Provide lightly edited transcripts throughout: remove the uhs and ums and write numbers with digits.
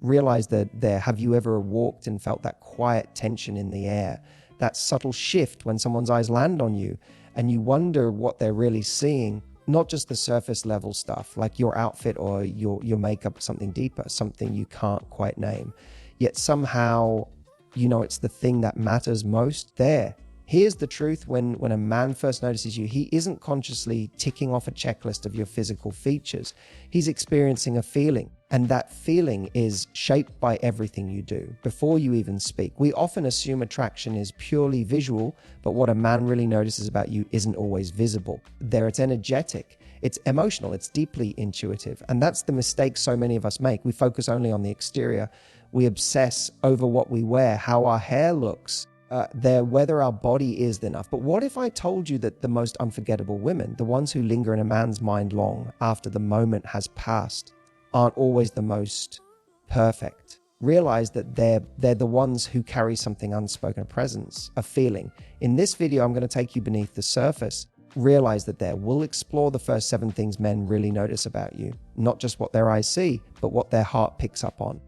Realize that there. Have you ever walked and felt that quiet tension in the air? That subtle shift when someone's eyes land on you and you wonder what they're really seeing, not just the surface level stuff like your outfit or your makeup, something deeper, something you can't quite name. Yet somehow, you know, it's the thing that matters most there. Here's the truth. When a man first notices you, he isn't consciously ticking off a checklist of your physical features. He's experiencing a feeling, and that feeling is shaped by everything you do before you even speak. We often assume attraction is purely visual, but what a man really notices about you isn't always visible. There, it's energetic, it's emotional, it's deeply intuitive. And that's the mistake so many of us make. We focus only on the exterior. We obsess over what we wear, how our hair looks, whether our body is enough. But what if I told you that the most unforgettable women, the ones who linger in a man's mind long after the moment has passed, aren't always the most perfect? Realize that they're the ones who carry something unspoken, a presence, a feeling. In this video, I'm going to take you beneath the surface. Realize that we'll explore the first 7 things men really notice about you, not just what their eyes see, but what their heart picks up on.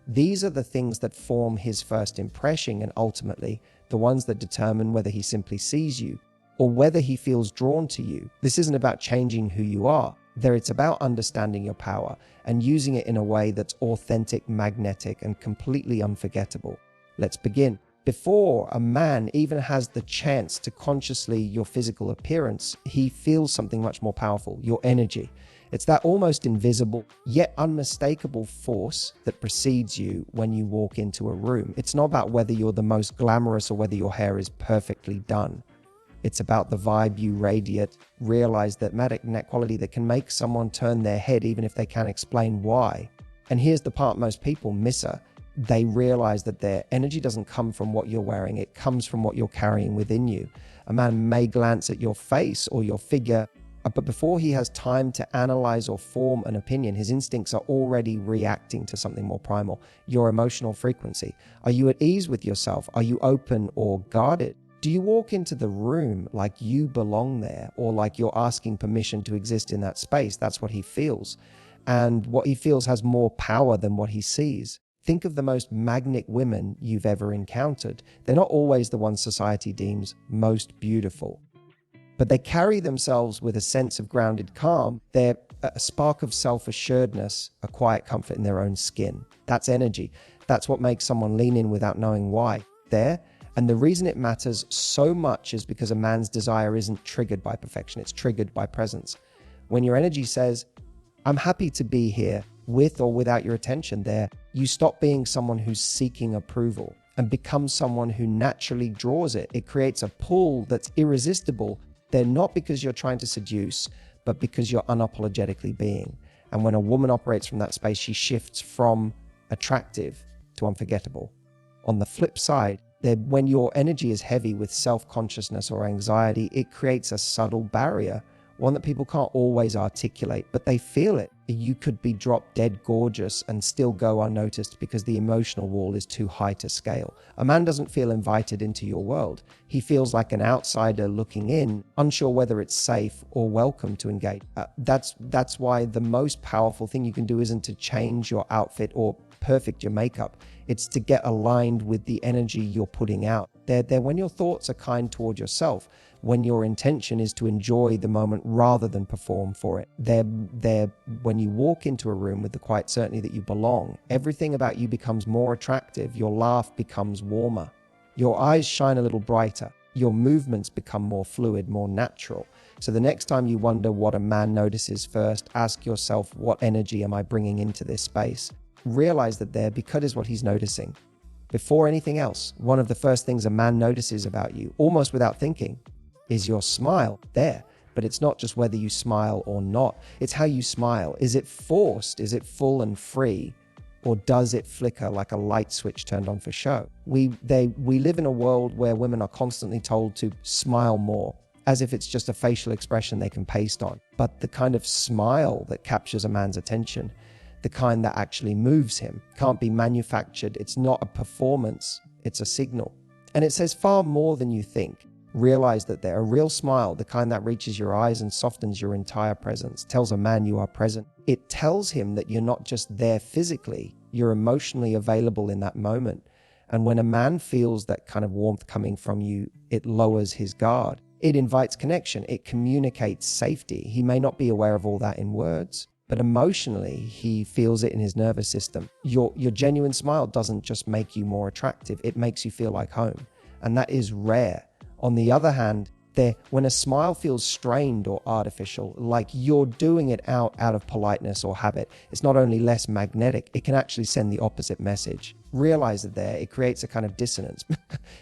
These are the things that form his first impression, and ultimately the ones that determine whether he simply sees you or whether he feels drawn to you. This isn't about changing who you are. It's about understanding your power and using it in a way that's authentic, magnetic, and completely unforgettable. Let's begin. Before a man even has the chance to consciously your physical appearance, he feels something much more powerful, your energy. It's that almost invisible yet unmistakable force that precedes you when you walk into a room. It's not about whether you're the most glamorous or whether your hair is perfectly done. It's about the vibe you radiate. Realize that magnetic quality that can make someone turn their head even if they can't explain why. And here's the part most people miss. They realize that their energy doesn't come from what you're wearing. It comes from what you're carrying within you. A man may glance at your face or your figure, but before he has time to analyze or form an opinion, his instincts are already reacting to something more primal, your emotional frequency. Are you at ease with yourself? Are you open or guarded? Do you walk into the room like you belong there, or like you're asking permission to exist in that space? That's what he feels. And what he feels has more power than what he sees. Think of the most magnetic women you've ever encountered. They're not always the ones society deems most beautiful, but they carry themselves with a sense of grounded calm. They're a spark of self-assuredness, a quiet comfort in their own skin. That's energy. That's what makes someone lean in without knowing why. And the reason it matters so much is because a man's desire isn't triggered by perfection. It's triggered by presence. When your energy says, I'm happy to be here with or without your attention, you stop being someone who's seeking approval and become someone who naturally draws it. It creates a pull that's irresistible. They're not because you're trying to seduce, but because you're unapologetically being. And when a woman operates from that space, she shifts from attractive to unforgettable. On the flip side, when your energy is heavy with self-consciousness or anxiety, it creates a subtle barrier, one that people can't always articulate, but they feel it. You could be drop dead gorgeous and still go unnoticed because the emotional wall is too high to scale. A man doesn't feel invited into your world. He feels like an outsider looking in, unsure whether it's safe or welcome to engage. That's why the most powerful thing you can do isn't to change your outfit or perfect your makeup. It's to get aligned with the energy you're putting out. They're when your thoughts are kind toward yourself, when your intention is to enjoy the moment rather than perform for it. They're when you walk into a room with the quiet certainty that you belong, everything about you becomes more attractive. Your laugh becomes warmer. Your eyes shine a little brighter. Your movements become more fluid, more natural. So the next time you wonder what a man notices first, ask yourself, what energy am I bringing into this space? Realize that because is what he's noticing. Before anything else, one of the first things a man notices about you, almost without thinking, is your smile. But it's not just whether you smile or not. It's how you smile. Is it forced? Is it full and free? Or does it flicker like a light switch turned on for show? We live in a world where women are constantly told to smile more, as if it's just a facial expression they can paste on. But the kind of smile that captures a man's attention, the kind that actually moves him, can't be manufactured. It's not a performance, it's a signal. And it says far more than you think. Realize that a real smile, the kind that reaches your eyes and softens your entire presence, tells a man you are present. It tells him that you're not just there physically, You're emotionally available in that moment. And when a man feels that kind of warmth coming from you, it lowers his guard. It invites connection. It communicates safety. He may not be aware of all that in words, but emotionally, he feels it in his nervous system. Your genuine smile doesn't just make you more attractive. It makes you feel like home. And that is rare. On the other hand, when a smile feels strained or artificial, like you're doing it out of politeness or habit, it's not only less magnetic, it can actually send the opposite message. Realize that it creates a kind of dissonance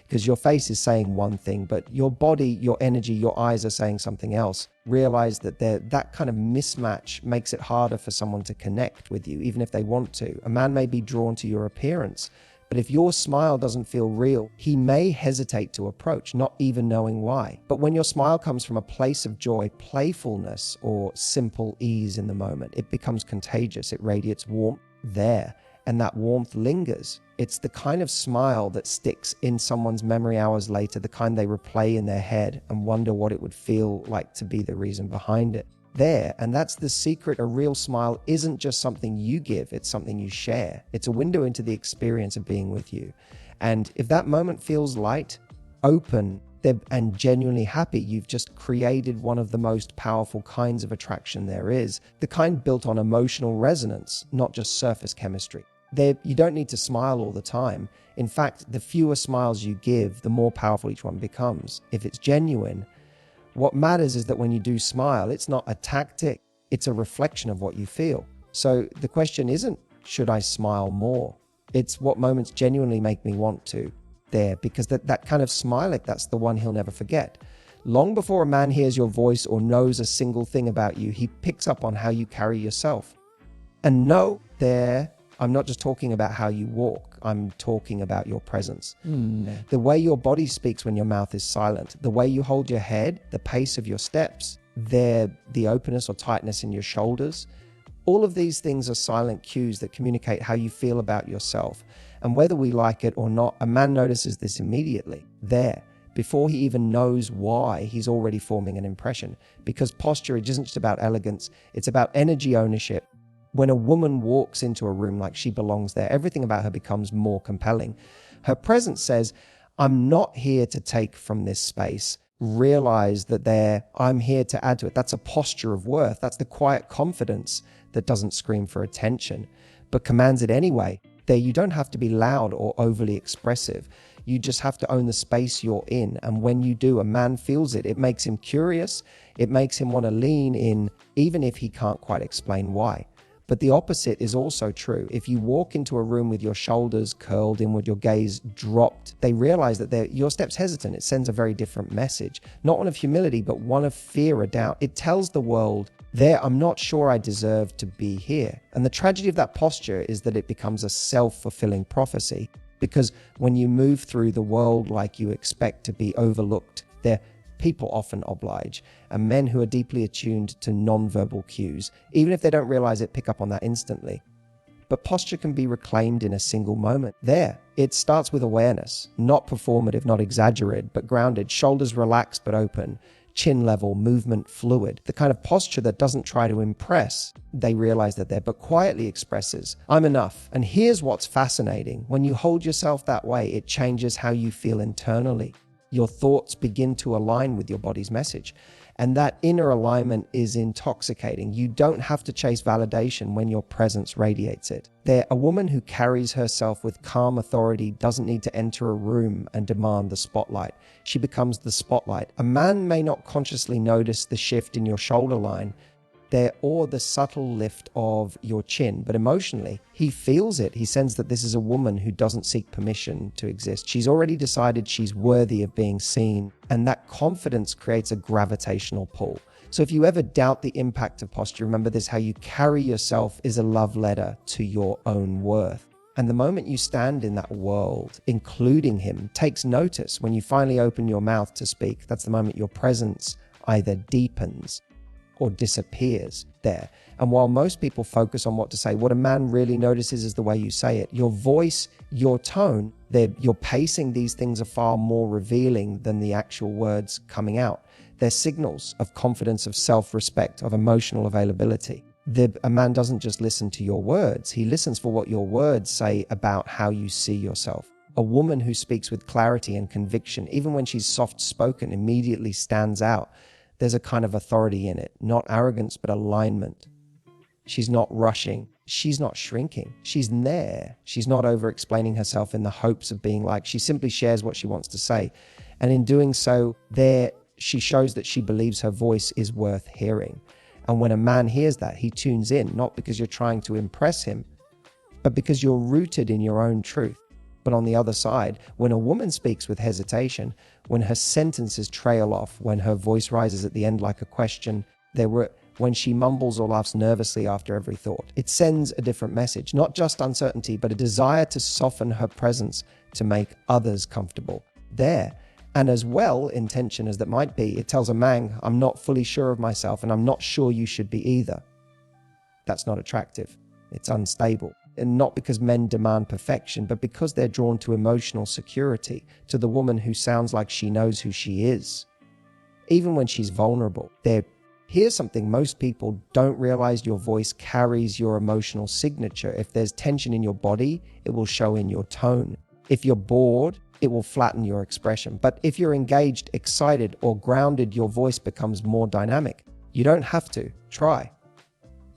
because your face is saying one thing, but your body, your energy, your eyes are saying something else. Realize that that kind of mismatch makes it harder for someone to connect with you, even if they want to. A man may be drawn to your appearance, but if your smile doesn't feel real, he may hesitate to approach, not even knowing why. But when your smile comes from a place of joy, playfulness, or simple ease in the moment, it becomes contagious. It radiates warmth there, and that warmth lingers. It's the kind of smile that sticks in someone's memory hours later, the kind they replay in their head and wonder what it would feel like to be the reason behind it. And that's the secret. A real smile isn't just something you give, it's something you share. It's a window into the experience of being with you. And if that moment feels light, open, and genuinely happy, you've just created one of the most powerful kinds of attraction there is, the kind built on emotional resonance, not just surface chemistry. You don't need to smile all the time. In fact, the fewer smiles you give, the more powerful each one becomes. If it's genuine, what matters is that when you do smile, it's not a tactic, it's a reflection of what you feel. So the question isn't, should I smile more? It's what moments genuinely make me want to. Because that kind of smile, that's the one he'll never forget. Long before a man hears your voice or knows a single thing about you, he picks up on how you carry yourself. And I'm not just talking about how you walk, I'm talking about your presence. The way your body speaks when your mouth is silent, the way you hold your head, the pace of your steps, the openness or tightness in your shoulders. All of these things are silent cues that communicate how you feel about yourself. And whether we like it or not, a man notices this immediately. Before he even knows why, he's already forming an impression. Because posture isn't just about elegance, it's about energy ownership. When a woman walks into a room like she belongs there, everything about her becomes more compelling. Her presence says, I'm not here to take from this space. Realize that I'm here to add to it. That's a posture of worth. That's the quiet confidence that doesn't scream for attention, but commands it anyway. You don't have to be loud or overly expressive. You just have to own the space you're in. And when you do, a man feels it. It makes him curious. It makes him want to lean in, even if he can't quite explain why. But the opposite is also true. If you walk into a room with your shoulders curled inward, your gaze dropped, they realize that your step's hesitant. It sends a very different message. Not one of humility, but one of fear or doubt. It tells the world, I'm not sure I deserve to be here. And the tragedy of that posture is that it becomes a self-fulfilling prophecy. Because when you move through the world like you expect to be overlooked, people often oblige, and men who are deeply attuned to nonverbal cues, even if they don't realize it, pick up on that instantly. But posture can be reclaimed in a single moment. It starts with awareness, not performative, not exaggerated, but grounded, shoulders relaxed but open, chin level, movement fluid, the kind of posture that doesn't try to impress. They realize that but quietly expresses, I'm enough. And here's what's fascinating. When you hold yourself that way, it changes how you feel internally. Your thoughts begin to align with your body's message. And that inner alignment is intoxicating. You don't have to chase validation when your presence radiates it. A woman who carries herself with calm authority doesn't need to enter a room and demand the spotlight. She becomes the spotlight. A man may not consciously notice the shift in your shoulder line, or the subtle lift of your chin, but emotionally, he feels it. He senses that this is a woman who doesn't seek permission to exist. She's already decided she's worthy of being seen, and that confidence creates a gravitational pull. So if you ever doubt the impact of posture, remember this: how you carry yourself is a love letter to your own worth. And the moment you stand in that world, including him, takes notice. When you finally open your mouth to speak, that's the moment your presence either deepens or disappears there. And while most people focus on what to say, what a man really notices is the way you say it. Your voice, your tone, your pacing, these things are far more revealing than the actual words coming out. They're signals of confidence, of self-respect, of emotional availability. A man doesn't just listen to your words, he listens for what your words say about how you see yourself. A woman who speaks with clarity and conviction, even when she's soft-spoken, immediately stands out. There's a kind of authority in it, not arrogance, but alignment. She's not rushing. She's not shrinking. She's there. She's not over-explaining herself in the hopes of being like. She simply shares what she wants to say. And in doing so, she shows that she believes her voice is worth hearing. And when a man hears that, he tunes in, not because you're trying to impress him, but because you're rooted in your own truth. But on the other side, when a woman speaks with hesitation, when her sentences trail off, when her voice rises at the end like a question, when she mumbles or laughs nervously after every thought, it sends a different message, not just uncertainty, but a desire to soften her presence to make others comfortable. And as well intention as that might be, it tells a man, I'm not fully sure of myself and I'm not sure you should be either. That's not attractive. It's unstable. And not because men demand perfection, but because they're drawn to emotional security, to the woman who sounds like she knows who she is. Even when she's vulnerable, here's something most people don't realize: your voice carries your emotional signature. If there's tension in your body, it will show in your tone. If you're bored, it will flatten your expression. But if you're engaged, excited, or grounded, your voice becomes more dynamic. You don't have to try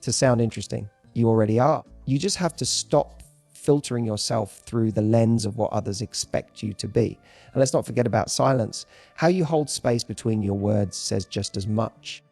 to sound interesting. You already are. You just have to stop filtering yourself through the lens of what others expect you to be. And let's not forget about silence. How you hold space between your words says just as much.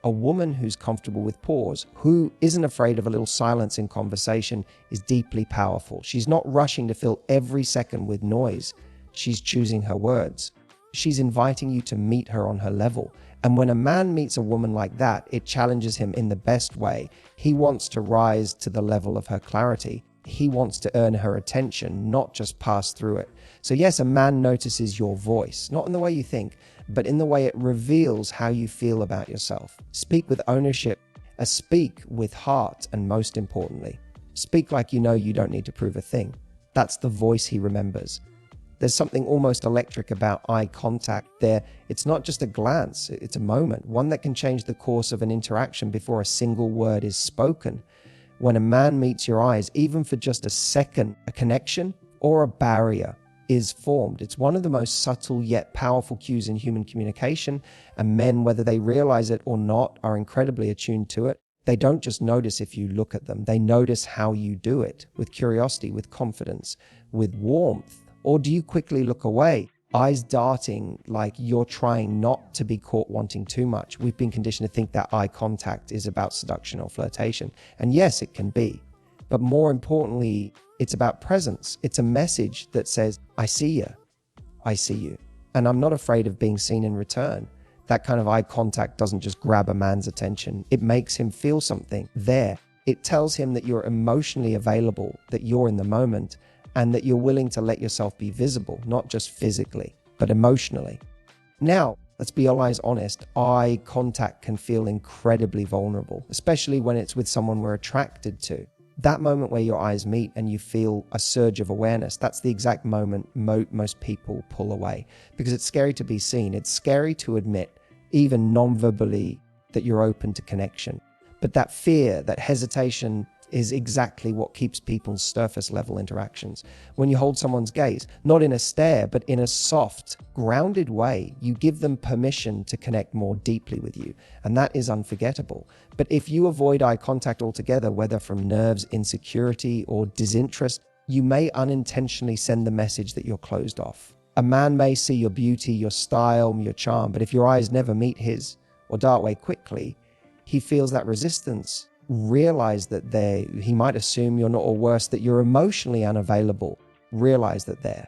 A woman who's comfortable with pause, who isn't afraid of a little silence in conversation, is deeply powerful. She's not rushing to fill every second with noise. She's choosing her words. She's inviting you to meet her on her level. And when a man meets a woman like that, it challenges him in the best way. He wants to rise to the level of her clarity. He wants to earn her attention, not just pass through it. So yes, a man notices your voice, not in the way you think, but in the way it reveals how you feel about yourself. Speak with ownership, speak with heart, and most importantly, speak like you know you don't need to prove a thing. That's the voice he remembers. There's something almost electric about eye contact there. It's not just a glance, it's a moment, one that can change the course of an interaction before a single word is spoken. When a man meets your eyes, even for just a second, a connection or a barrier is formed. It's one of the most subtle yet powerful cues in human communication, and men, whether they realize it or not, are incredibly attuned to it. They don't just notice if you look at them, they notice how you do it, with curiosity, with confidence, with warmth. Or do you quickly look away, eyes darting like you're trying not to be caught wanting too much? We've been conditioned to think that eye contact is about seduction or flirtation. And yes, it can be. But more importantly, it's about presence. It's a message that says, I see you. I see you. And I'm not afraid of being seen in return. That kind of eye contact doesn't just grab a man's attention. It makes him feel something there. It tells him that you're emotionally available, that you're in the moment, and that you're willing to let yourself be visible, not just physically, but emotionally. Now, let's be always honest, eye contact can feel incredibly vulnerable, especially when it's with someone we're attracted to. That moment where your eyes meet and you feel a surge of awareness, that's the exact moment most people pull away, because it's scary to be seen. It's scary to admit, even non-verbally, that you're open to connection. But that fear, that hesitation, is exactly what keeps people's surface level interactions. When you hold someone's gaze, not in a stare, but in a soft, grounded way, you give them permission to connect more deeply with you. And that is unforgettable. But if you avoid eye contact altogether, whether from nerves, insecurity, or disinterest, you may unintentionally send the message that you're closed off. A man may see your beauty, your style, your charm, but if your eyes never meet his or dart away quickly, he feels that resistance. Realize that he might assume you're not, or worse, that you're emotionally unavailable. Realize that there.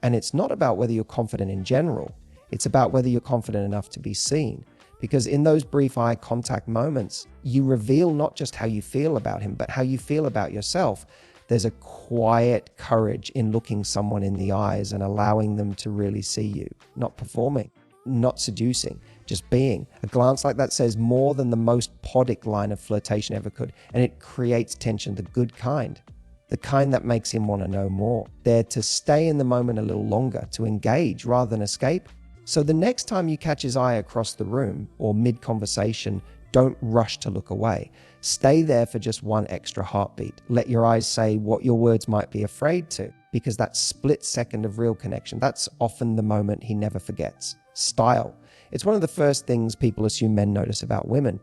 And it's not about whether you're confident in general. It's about whether you're confident enough to be seen. Because in those brief eye contact moments, you reveal not just how you feel about him, but how you feel about yourself. There's a quiet courage in looking someone in the eyes and allowing them to really see you. Not performing, not seducing, just being. A glance like that says more than the most podic line of flirtation ever could, and it creates tension, the good kind, the kind that makes him want to know more. They're to stay in the moment a little longer, to engage rather than escape. So the next time you catch his eye across the room or mid-conversation, don't rush to look away. Stay there for just one extra heartbeat. Let your eyes say what your words might be afraid to, because that split second of real connection, that's often the moment he never forgets. Style. It's one of the first things people assume men notice about women.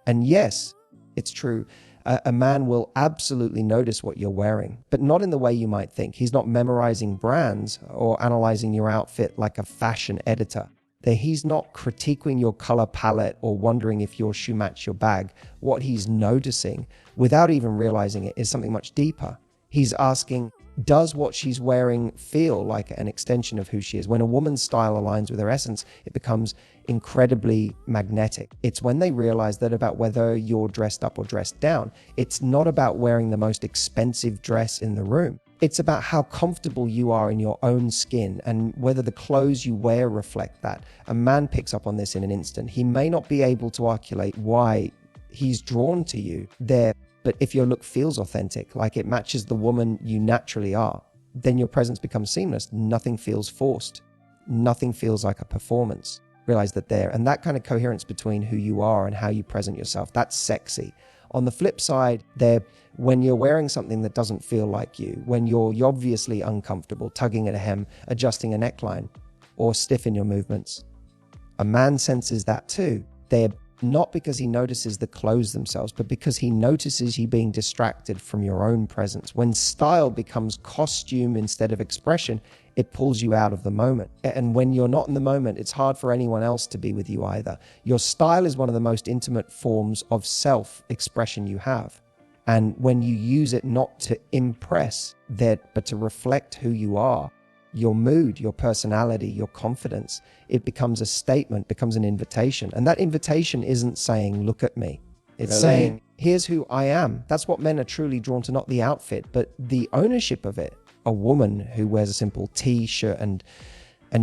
And yes, it's true. A man will absolutely notice what you're wearing, but not in the way you might think. He's not memorizing brands or analyzing your outfit like a fashion editor. He's not critiquing your color palette or wondering if your shoe match your bag. What he's noticing, without even realizing it, is something much deeper. He's asking, does what she's wearing feel like an extension of who she is? When a woman's style aligns with her essence, it becomes incredibly magnetic. It's when they realize that about whether you're dressed up or dressed down, it's not about wearing the most expensive dress in the room. It's about how comfortable you are in your own skin and whether the clothes you wear reflect that. A man picks up on this in an instant. He may not be able to articulate why he's drawn to you there, but if your look feels authentic, like it matches the woman you naturally are, then your presence becomes seamless. Nothing feels forced. Nothing feels like a performance. Realize that there, and that kind of coherence between who you are and how you present yourself, that's sexy. On the flip side, when you're wearing something that doesn't feel like you, when you're obviously uncomfortable, tugging at a hem, adjusting a neckline, or stiff in your movements, a man senses that too. They're not because he notices the clothes themselves, but because he notices you being distracted from your own presence. When style becomes costume instead of expression, it pulls you out of the moment. And when you're not in the moment, it's hard for anyone else to be with you either. Your style is one of the most intimate forms of self-expression you have. And when you use it not to impress, but to reflect who you are, your mood, your personality, your confidence, it becomes a statement, becomes an invitation. And that invitation isn't saying, look at me. It's saying, here's who I am. That's what men are truly drawn to, not the outfit, but the ownership of it. A woman who wears a simple t-shirt and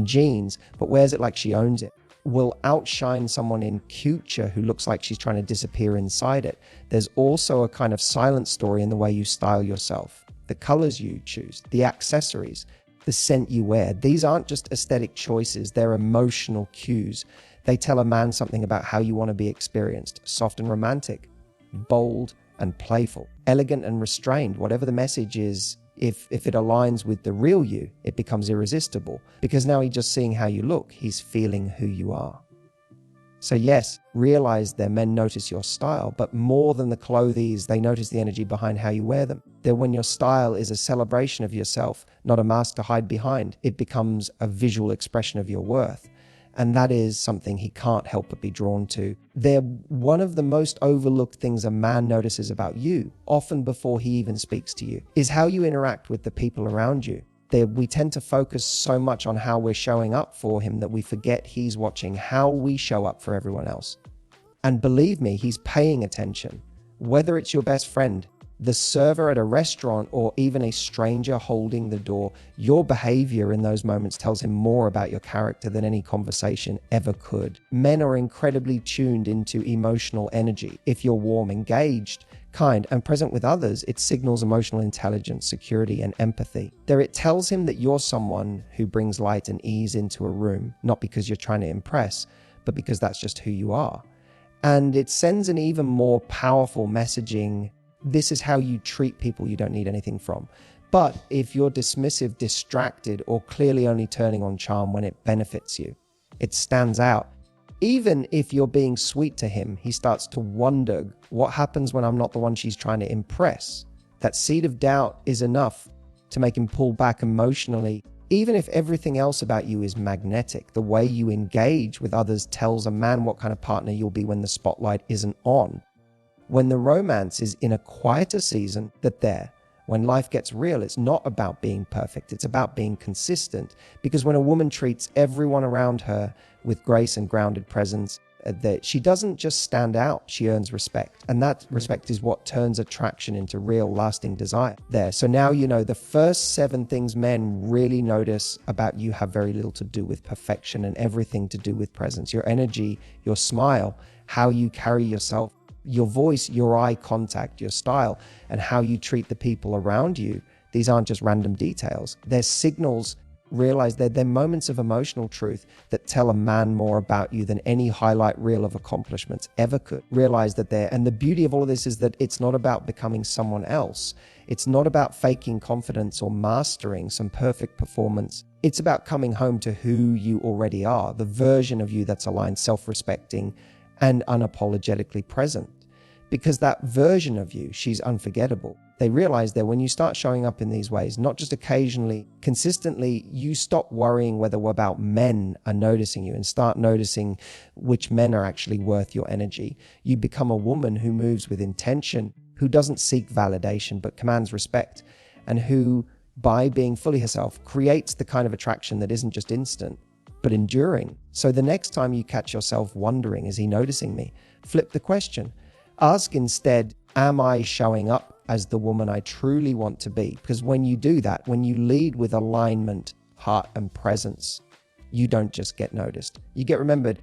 jeans, but wears it like she owns it, will outshine someone in culture who looks like she's trying to disappear inside it. There's also a kind of silent story in the way you style yourself, the colors you choose, the accessories, the scent you wear. These aren't just aesthetic choices, they're emotional cues. They tell a man something about how you want to be experienced: soft and romantic, bold and playful, elegant and restrained. Whatever the message is, if it aligns with the real you, it becomes irresistible, because now he's just seeing how you look, he's feeling who you are. So yes, realize that men notice your style, but more than the clothes, they notice the energy behind how you wear them. That when your style is a celebration of yourself, not a mask to hide behind, it becomes a visual expression of your worth. And that is something he can't help but be drawn to. They're one of the most overlooked things a man notices about you, often before he even speaks to you, is how you interact with the people around you. We tend to focus so much on how we're showing up for him that we forget he's watching how we show up for everyone else. And believe me, he's paying attention. Whether it's your best friend, the server at a restaurant, or even a stranger holding the door, your behavior in those moments tells him more about your character than any conversation ever could. Men are incredibly tuned into emotional energy. If you're warm, engaged, kind, and present with others, it signals emotional intelligence, security, and empathy. It tells him that you're someone who brings light and ease into a room, not because you're trying to impress, but because that's just who you are. And it sends an even more powerful messaging: this is how you treat people you don't need anything from. But if you're dismissive, distracted, or clearly only turning on charm when it benefits you, it stands out. Even if you're being sweet to him, he starts to wonder, what happens when I'm not the one she's trying to impress? That seed of doubt is enough to make him pull back emotionally. Even if everything else about you is magnetic, the way you engage with others tells a man what kind of partner you'll be when the spotlight isn't on. When the romance is in a quieter season, when life gets real, it's not about being perfect, it's about being consistent. Because when a woman treats everyone around her with grace and grounded presence, that she doesn't just stand out, she earns respect. And that respect is what turns attraction into real lasting desire there. So now you know the first 7 things men really notice about you have very little to do with perfection and everything to do with presence. Your energy, your smile, how you carry yourself, your voice, your eye contact, your style, and how you treat the people around you. These aren't just random details. They're signals Realize they're moments of emotional truth that tell a man more about you than any highlight reel of accomplishments ever could. Realize that and the beauty of all of this is that it's not about becoming someone else. It's not about faking confidence or mastering some perfect performance. It's about coming home to who you already are, the version of you that's aligned, self-respecting, and unapologetically present. Because that version of you, she's unforgettable. They realize that when you start showing up in these ways, not just occasionally, consistently, you stop worrying whether about men are noticing you and start noticing which men are actually worth your energy. You become a woman who moves with intention, who doesn't seek validation but commands respect, and who, by being fully herself, creates the kind of attraction that isn't just instant, but enduring. So the next time you catch yourself wondering, is he noticing me? Flip the question. Ask instead, am I showing up as the woman I truly want to be? Because when you do that, when you lead with alignment, heart, and presence, you don't just get noticed. You get remembered.